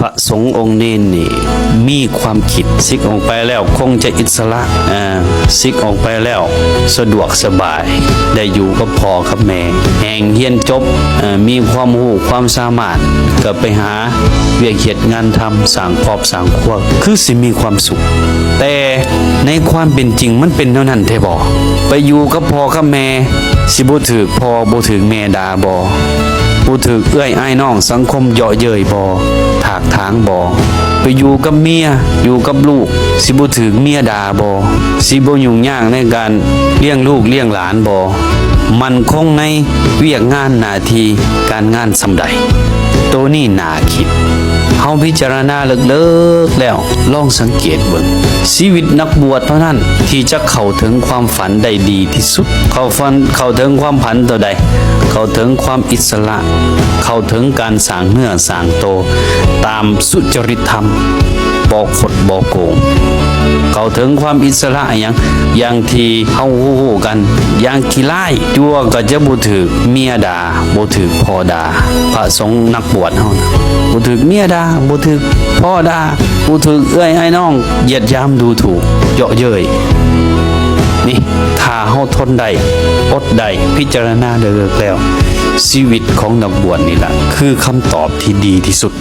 พระสงฆ์องค์นี้นี่มีความคิดซิกออกไปแล้วคงจะอิสระซิกออกไปแล้วสะดวกสบายได้อยู่กับพ่อกับแม่แห่งเรียนจบมีความรู้ความสามารถก็ไปหาเวียกเฮ็ดงานทำสร้างครอบสร้างครัวคือสิมีความสุขแต่ในความเป็นจริงมันเป็นเท่านั้นแท้บ่ไปอยู่กับพ่อกับแม่สิบ่ถูกพ่อบ่ถูกแม่ด่าบ่ถูกเอื้อยอ้ายน้องสังคมเยาะเย้ยบ่ถากถางบ่ไปอยู่กับเมียอยู่กับลูกสิบ่ถูกเมียด่าบ่สิบ่ยุ่งยากในการเลี้ยงลูกเลี้ยงหลานบ่มันคงในเวียกงานหน้าที่การงานสำใดตัวนี้น่าคิดเฮาพิจารณาเลิกๆแล้วลองสังเกตเบิ่งชีวิตนักบวชเท่านั้นที่จะเข้าถึงความฝันได้ดีที่สุดเข้าถึงความฝันตัวใดเข้าถึงความอิสระเข้าถึงการสร้างเนื้อสร้างโตตามสุจริตธรรมบ่คดบ่โกงเข้าถึงความอิสระอย่างที่เฮาฮู้กันอย่างขี้ร้ายจั่วก็จะบ่ถูกเมียด่าบ่ถูกพ่อด่าพระสงฆ์นักบวชเฮานะบ่ถูกเมียด่าบ่ถูกพ่อด่าบ่ถูกเอื้อยอ้ายน้องเหยียดหยามดูถูกเยาะเย้ยนี่ถ้าเฮาทนได้อดได้พิจารณาเลิกแล้วชีวิตของนักบวชนี่ล่ะคือคำตอบที่ดีที่สุด